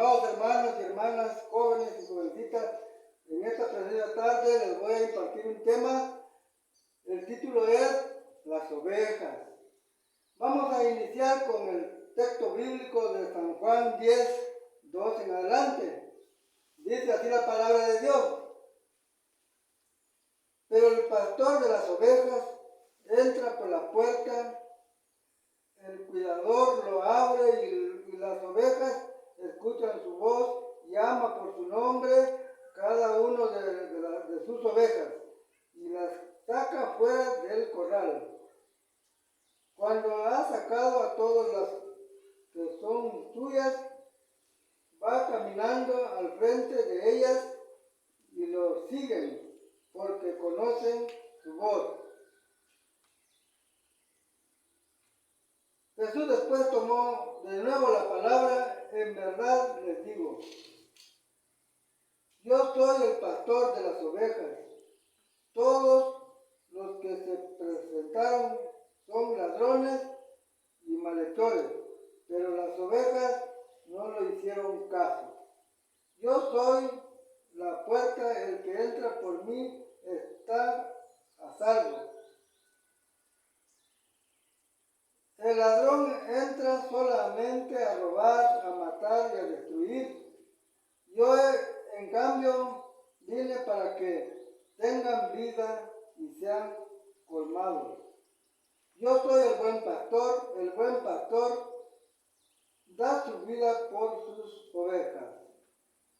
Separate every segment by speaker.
Speaker 1: Amados hermanos y hermanas, jóvenes y jovencitas, en esta preciosa tarde les voy a impartir un tema. El título es Las ovejas. Vamos a iniciar con el texto bíblico de San Juan 10, 2 en adelante. Dice así la palabra de Dios. Pero el pastor de las ovejas entra por la puerta, el cuidador lo abre y las ovejas escuchan su voz, llama por su nombre cada uno de sus ovejas y las saca fuera del corral. Cuando ha sacado a todas las que son suyas, va caminando al frente de ellas y lo siguen porque conocen su voz. Jesús después tomó de nuevo la palabra: en verdad les digo, yo soy el pastor de las ovejas. Todos los que se presentaron son ladrones y malhechores, pero las ovejas no lo hicieron caso. Yo soy la puerta, el que entra por mí está a salvo. El ladrón entra solamente a robar, a matar y a destruir. Yo, en cambio, vine para que tengan vida y sean colmados. Yo soy el buen pastor da su vida por sus ovejas.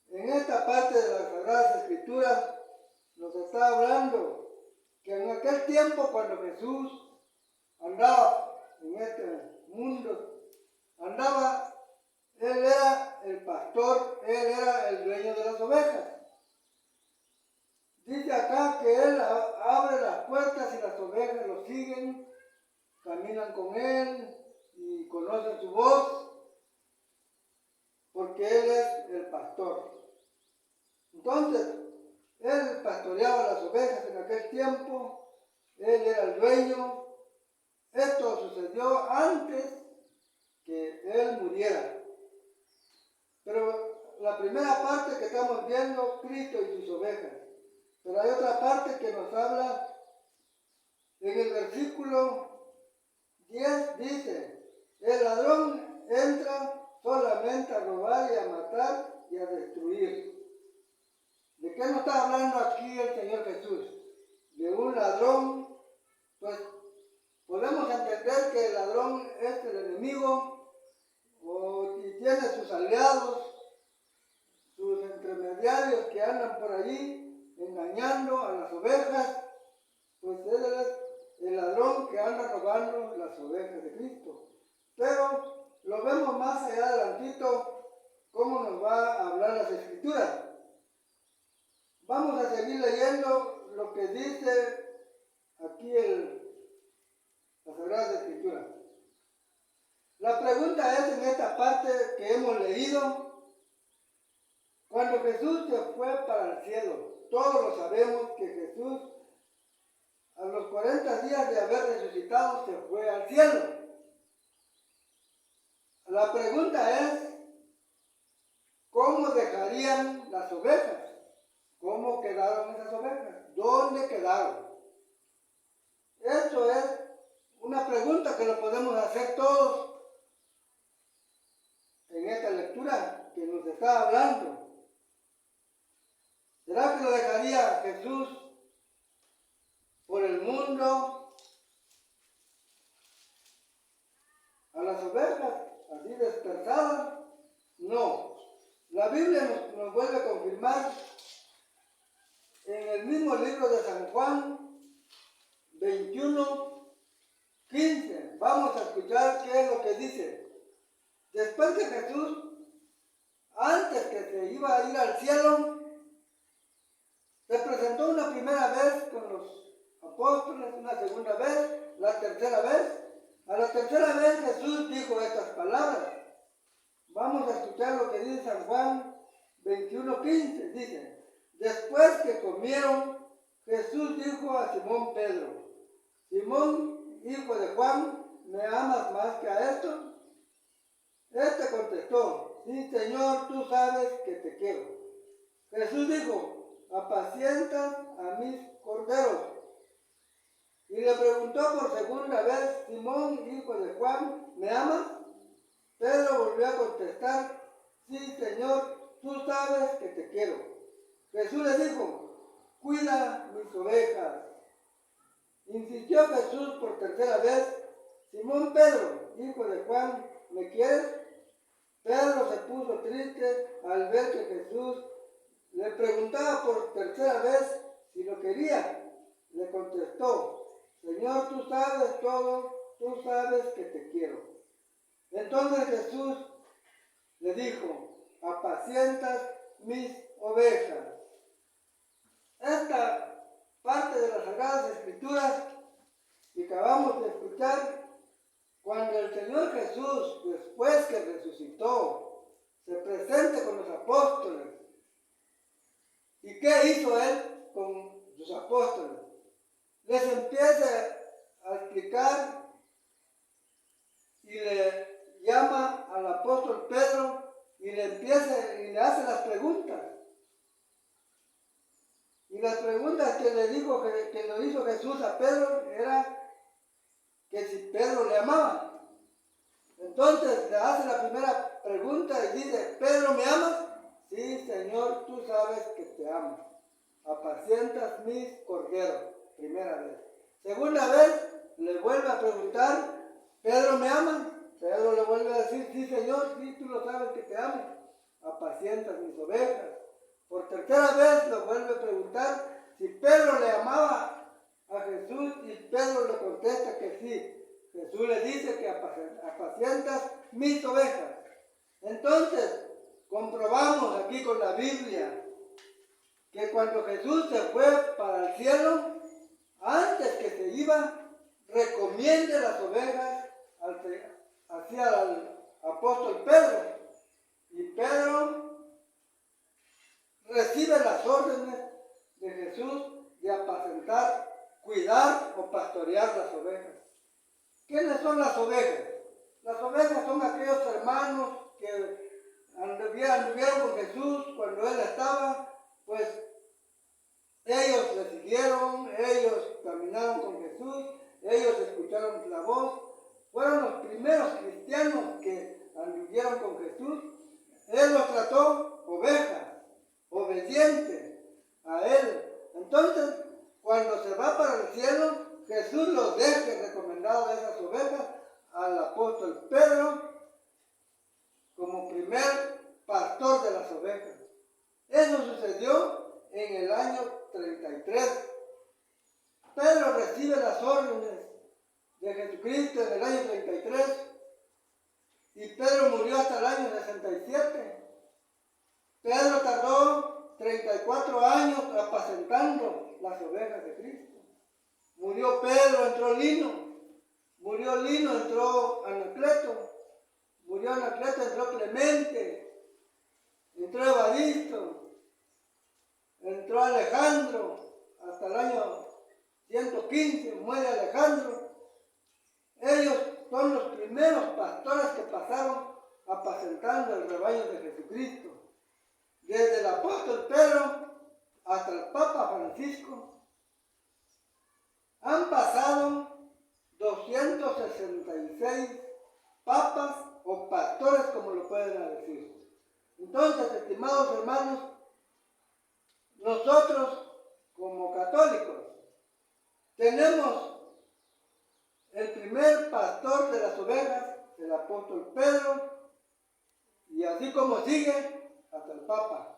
Speaker 1: En esta parte de las Sagradas Escrituras nos está hablando que en aquel tiempo, cuando Jesús andaba en este mundo, Él era el pastor, Él era el dueño de las ovejas. Dice acá que Él abre las puertas y las ovejas lo siguen, caminan con Él y conocen su voz, porque Él es el pastor. Entonces, Él pastoreaba las ovejas en aquel tiempo, Él era el dueño. Esto sucedió antes que Él muriera. Pero la primera parte que estamos viendo, Cristo y sus ovejas. Pero hay otra parte que nos habla en el versículo 10, dice: el ladrón entra solamente a robar y a matar y a destruir. ¿De qué nos está hablando aquí el Señor Jesús? De un ladrón. Pues podemos entender que el ladrón es el enemigo, y tiene sus aliados, sus intermediarios que andan por allí engañando a las ovejas. Pues él es el ladrón que anda robando las ovejas de Cristo. Pero lo vemos más allá adelantito, cómo nos va a hablar las Escrituras. Vamos a seguir leyendo lo que dice aquí las Sagradas Escrituras. La pregunta es, en esta parte que hemos leído, cuando Jesús se fue para el cielo, todos lo sabemos que Jesús, a los 40 días de haber resucitado, se fue al cielo. La pregunta es, ¿cómo dejarían las ovejas? ¿Cómo quedaron esas ovejas? ¿Dónde quedaron? Esto es una pregunta que lo podemos hacer todos en esta lectura que nos está hablando. ¿Será que lo dejaría Jesús por el mundo a las ovejas así dispersadas? No. La Biblia nos vuelve a confirmar en el mismo libro de San Juan 21, 15. Vamos a escuchar qué es lo que dice. Después que Jesús, antes que se iba a ir al cielo, se presentó una primera vez con los apóstoles, una segunda vez, la tercera vez. A la tercera vez Jesús dijo estas palabras. Vamos a escuchar lo que dice San Juan 21:15. Dice: después que comieron, Jesús dijo a Simón Pedro: Simón, hijo de Juan, ¿me amas más que a estos? Este contestó: sí Señor, tú sabes que te quiero. Jesús dijo, apacienta a mis corderos. Y le preguntó por segunda vez, Simón, hijo de Juan, ¿me amas? Pedro volvió a contestar, sí Señor, tú sabes que te quiero. Jesús le dijo, cuida mis ovejas. Insistió Jesús por tercera vez, Simón Pedro, hijo de Juan, ¿me quieres? Pedro se puso triste al ver que Jesús le preguntaba por tercera vez si lo quería. Le contestó, Señor, tú sabes todo, tú sabes que te quiero. Entonces Jesús le dijo, apacientas mis ovejas. Esta parte de las Sagradas Escrituras que acabamos de escuchar, cuando el Señor Jesús, después que resucitó, se presenta con los apóstoles. ¿Y qué hizo Él con sus apóstoles? Les empieza a explicar y le llama al apóstol Pedro y le hace las preguntas. Y las preguntas que le hizo Jesús a Pedro era que si Pedro le amaba. Entonces le hace la primera pregunta y dice, ¿Pedro me amas? Sí, Señor, tú sabes que te amo. Apacientas mis corderos. Primera vez. Segunda vez le vuelve a preguntar, ¿Pedro me ama? Pedro le vuelve a decir, sí Señor, sí, tú lo sabes que te amo. Apacientas mis ovejas. Por tercera vez le vuelve a preguntar si Pedro le amaba a Jesús y Pedro le contesta que sí. Jesús le dice que apacientas mis ovejas. Entonces, comprobamos aquí con la Biblia que cuando Jesús se fue para el cielo, antes que se iba, recomiende las ovejas hacia el apóstol Pedro. Y Pedro recibe las órdenes de Jesús de apacentar, cuidar o pastorear las ovejas. ¿Quiénes son las ovejas? Las ovejas son aquellos hermanos que anduvieron con Jesús cuando Él estaba, pues ellos le siguieron, ellos caminaron con Jesús, ellos escucharon la voz, fueron los primeros cristianos que anduvieron con Jesús. Él los trató ovejas, obedientes a Él. Entonces, cuando se va para el cielo, Jesús los deja recomendados a esas ovejas al apóstol Pedro como primer pastor de las ovejas. Eso sucedió en el año 33. Pedro recibe las órdenes de Jesucristo en el año 33 y Pedro murió hasta el año 67. Pedro tardó 34 años apacentando las ovejas de Cristo. Murió Pedro, entró Lino. Murió Lino, entró Anacleto. Murió Anacleto, entró Clemente. Entró Evaristo. Entró Alejandro. Hasta el año 115 muere Alejandro. Ellos son los primeros pastores que pasaron apacentando el rebaño de Jesucristo. Desde el apóstol Pedro hasta el Papa Francisco han pasado 266 papas o pastores, como lo pueden decir. Entonces, estimados hermanos, nosotros como católicos tenemos el primer pastor de las ovejas, el apóstol Pedro, y así como sigue, hasta el Papa.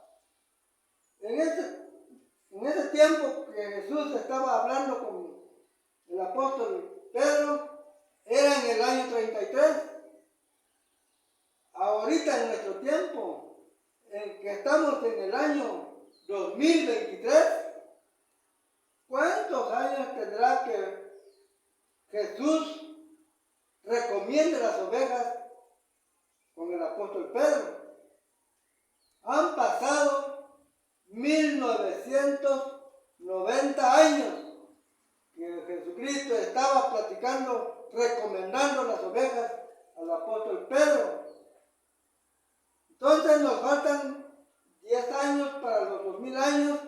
Speaker 1: En ese tiempo que Jesús estaba hablando con el apóstol Pedro, era en el año 33. Ahorita en nuestro tiempo, en que estamos en el año 2023, ¿cuántos años tendrá que Jesús recomiende las ovejas con el apóstol Pedro? Han pasado 1990 años que Jesucristo estaba platicando, recomendando las ovejas al apóstol Pedro. Entonces nos faltan 10 años para los 2000 años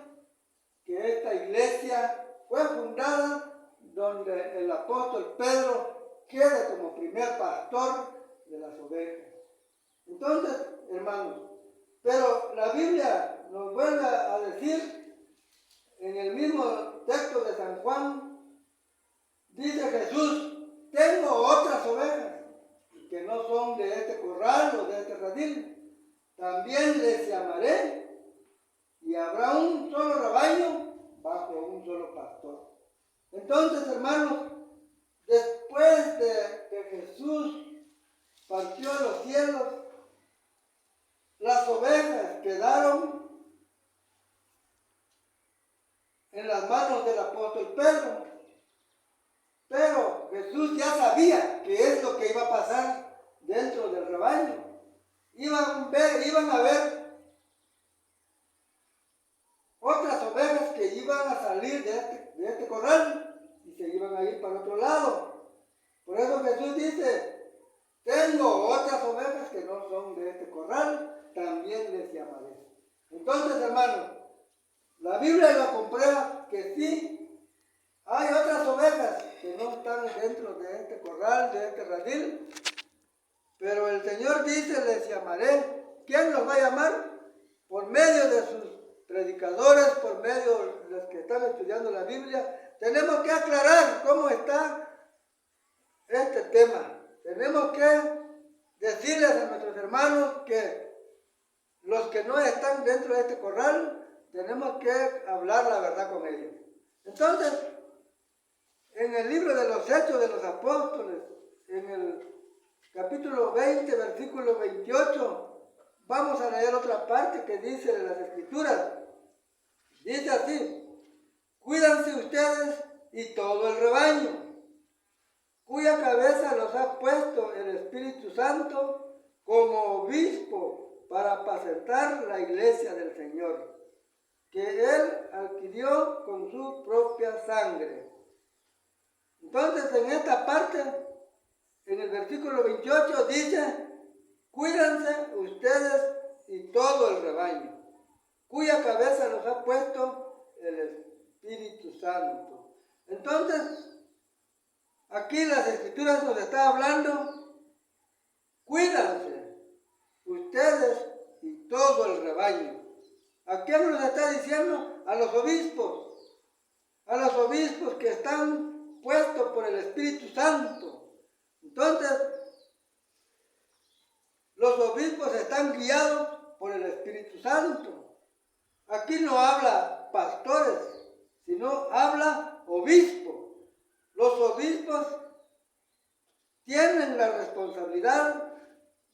Speaker 1: que esta iglesia fue fundada, donde el apóstol Pedro queda como primer pastor de las ovejas. Entonces, hermanos, pero la Biblia nos vuelve a decir en el mismo texto de San Juan, dice Jesús: tengo otras ovejas que no son de este corral o de este redil. También les llamaré, y habrá un solo rebaño bajo un solo pastor. Entonces, hermanos, después de que Jesús partió a los cielos, las ovejas quedaron en las manos del apóstol Pedro. Pero Jesús ya sabía qué es lo que iba a pasar dentro del rebaño. Iban a ver otras ovejas que iban a salir de este corral y se iban a ir para otro lado. Por eso Jesús dice: tengo otras ovejas que no son de este corral, también les llamaré. Entonces, hermanos, la Biblia lo comprueba que sí hay otras ovejas que no están dentro de este corral, de este redil, pero el Señor dice: les llamaré. ¿Quién los va a llamar? Por medio de sus predicadores, por medio de los que están estudiando la Biblia. Tenemos que aclarar cómo está este tema. Tenemos que decirles a nuestros hermanos que los que no están dentro de este corral, tenemos que hablar la verdad con ellos. Entonces, en el libro de los Hechos de los Apóstoles, en el capítulo 20, versículo 28, vamos a leer otra parte que dice de las Escrituras. Dice así: cuídanse ustedes y todo el rebaño, cuya cabeza los ha puesto el Espíritu Santo como obispo para apacentar la iglesia del Señor, que Él adquirió con su propia sangre. Entonces, en esta parte, en el versículo 28 dice: cuídense ustedes y todo el rebaño, cuya cabeza los ha puesto el Espíritu Santo. Entonces, aquí las Escrituras nos están hablando: cuídense ustedes y todo el rebaño. ¿A quién nos está diciendo? A los obispos que están puestos por el Espíritu Santo. Entonces, los obispos están guiados por el Espíritu Santo. Aquí no habla pastores, sino habla obispo. Los obispos tienen la responsabilidad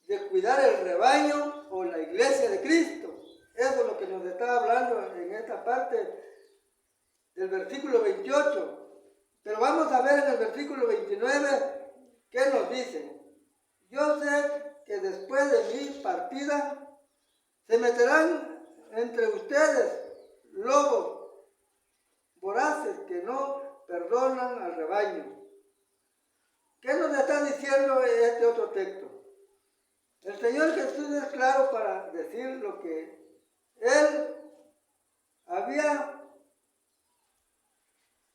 Speaker 1: de cuidar el rebaño o la iglesia de Cristo. Eso es lo que nos está hablando en esta parte del versículo 28. Pero vamos a ver en el versículo 29 qué nos dice. Yo sé que después de mi partida se meterán entre ustedes lobos voraces que no perdonan al rebaño. ¿Qué nos está diciendo este otro texto? El Señor Jesús es claro para decir lo que Él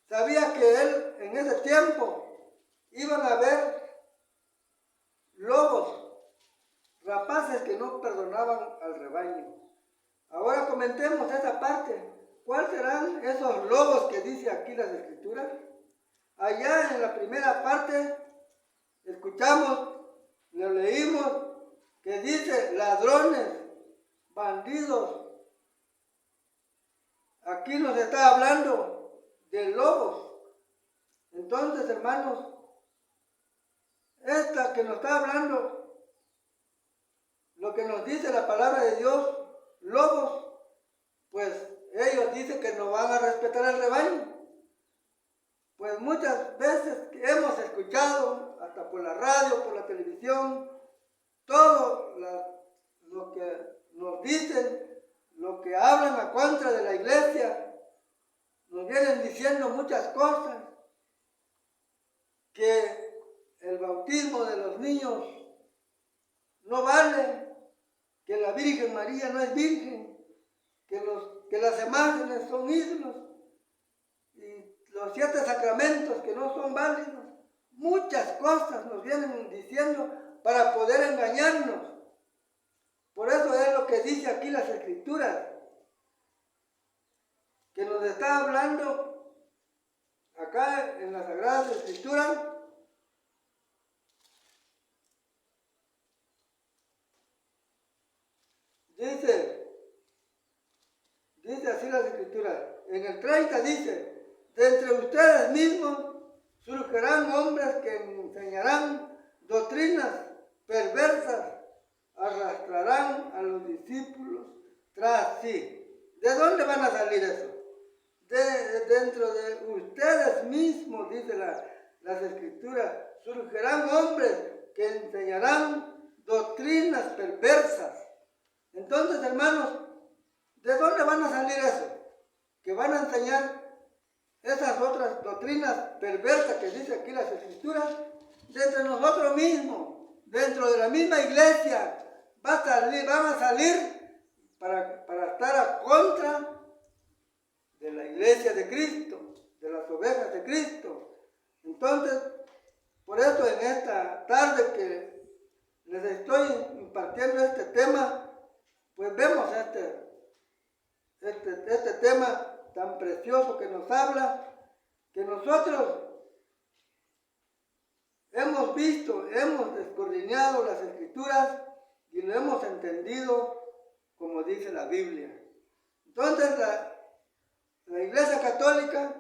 Speaker 1: sabía que Él en ese tiempo iban a haber lobos rapaces que no perdonaban al rebaño. Ahora comentemos esa parte. ¿Cuáles serán esos lobos que dice aquí las Escrituras? Allá en la primera parte escuchamos, lo leímos, que dice ladrones, bandidos. Aquí nos está hablando de lobos. Entonces, hermanos, esta que nos está hablando, lo que nos dice la palabra de Dios, lobos, pues ellos dicen que no van a respetar al rebaño. Pues muchas veces hemos escuchado, hasta por la radio, por la televisión, todo lo que nos dicen, lo que hablan a contra de la iglesia, nos vienen diciendo muchas cosas, que el bautismo de los niños no vale, que la Virgen María no es virgen, que las imágenes son ídolos, y los 7 sacramentos que no son válidos. Muchas cosas nos vienen diciendo para poder engañarnos. Por eso es lo que dice aquí las Escrituras, que nos está hablando acá en las Sagradas Escrituras. Dice así las Escrituras. En el 30 dice: de entre ustedes mismos surgirán hombres que enseñarán doctrinas perversas, arrastrarán a los discípulos tras sí. ¿De dónde van a salir eso? Dentro de ustedes mismos, dice las Escrituras, surgirán hombres que enseñarán doctrinas perversas. Entonces, hermanos, ¿de dónde van a salir eso? Que van a enseñar esas otras doctrinas perversas que dice aquí las Escrituras. De entre nosotros mismos, dentro de la misma iglesia, van a salir para estar a contra de la iglesia de Cristo, de las ovejas de Cristo. Entonces, por eso en esta tarde que les estoy impartiendo este tema, pues vemos este tema tan precioso que nos habla, que nosotros hemos visto, hemos escudriñado las Escrituras y lo hemos entendido como dice la Biblia. Entonces la Iglesia Católica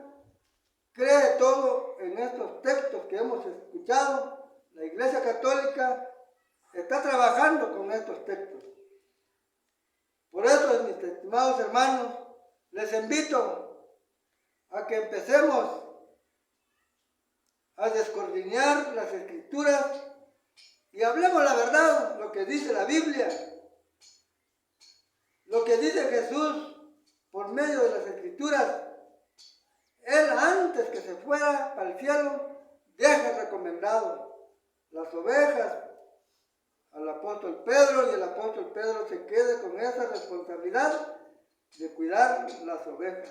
Speaker 1: cree todo en estos textos que hemos escuchado. La Iglesia Católica está trabajando con estos textos. Por eso, mis estimados hermanos, les invito a que empecemos a descordinear las Escrituras y hablemos la verdad, lo que dice la Biblia, lo que dice Jesús por medio de las Escrituras. Él, antes que se fuera al cielo, deja recomendado las ovejas al apóstol Pedro, y el apóstol Pedro se quede con esa responsabilidad de cuidar las ovejas.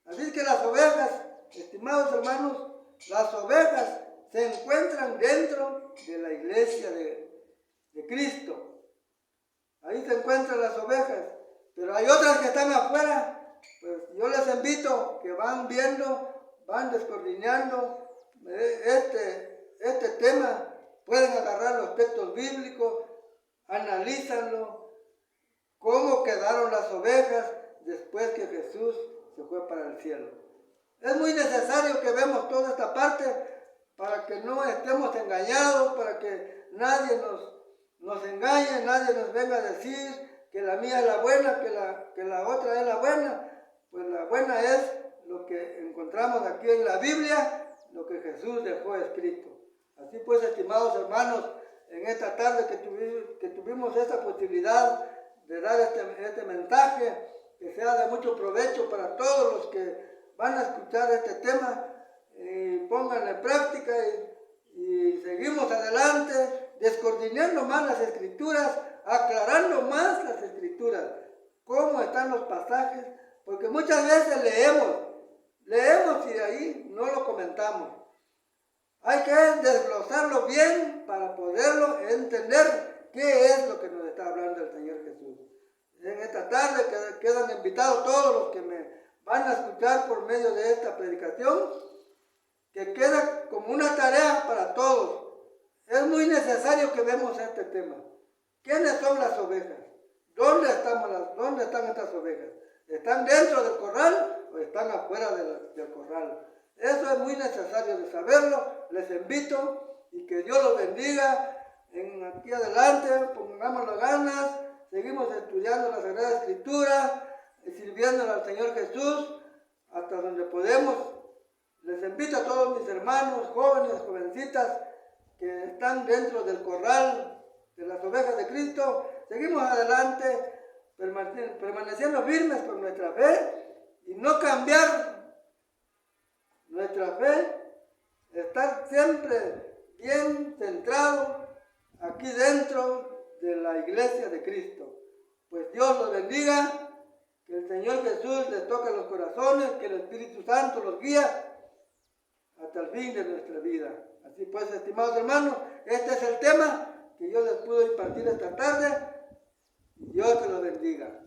Speaker 1: Así que las ovejas, estimados hermanos, las ovejas se encuentran dentro de la iglesia de Cristo. Ahí se encuentran las ovejas, pero hay otras que están afuera. Pues yo les invito que van viendo, van descordineando este tema. Pueden agarrar los textos bíblicos, analízanlo, cómo quedaron las ovejas después que Jesús se fue para el cielo. Es muy necesario que vemos toda esta parte para que no estemos engañados, para que nadie nos engañe, nadie nos venga a decir que la mía es la buena, que la otra es la buena. Pues la buena es lo que encontramos aquí en la Biblia, lo que Jesús dejó escrito. Así pues, estimados hermanos, en esta tarde que tuvimos esta posibilidad de dar este mensaje, que sea de mucho provecho para todos los que van a escuchar este tema, pónganlo en práctica y seguimos adelante, descordineando más las Escrituras, aclarando más las Escrituras, cómo están los pasajes, porque muchas veces leemos y de ahí no lo comentamos. Hay que desglosarlo bien para poderlo entender qué es lo que nos está hablando el Señor Jesús. En esta tarde quedan invitados todos los que me van a escuchar por medio de esta predicación, que queda como una tarea para todos. Es muy necesario que vemos este tema. ¿Quiénes son las ovejas? ¿Dónde están estas ovejas? ¿Están dentro del corral o están afuera del corral? Eso es muy necesario de saberlo. Les invito y que Dios los bendiga. Aquí adelante, pongamos las ganas, seguimos estudiando la Sagrada Escritura, sirviéndole al Señor Jesús hasta donde podemos. Les invito a todos mis hermanos, jóvenes, jovencitas, que están dentro del corral de las ovejas de Cristo. Seguimos adelante, permaneciendo firmes con nuestra fe y no cambiar nuestra fe, estar siempre bien centrado aquí dentro de la iglesia de Cristo. Pues Dios los bendiga, que el Señor Jesús les toque los corazones, que el Espíritu Santo los guía hasta el fin de nuestra vida. Así pues, estimados hermanos, este es el tema que yo les pude impartir esta tarde. Dios que los bendiga.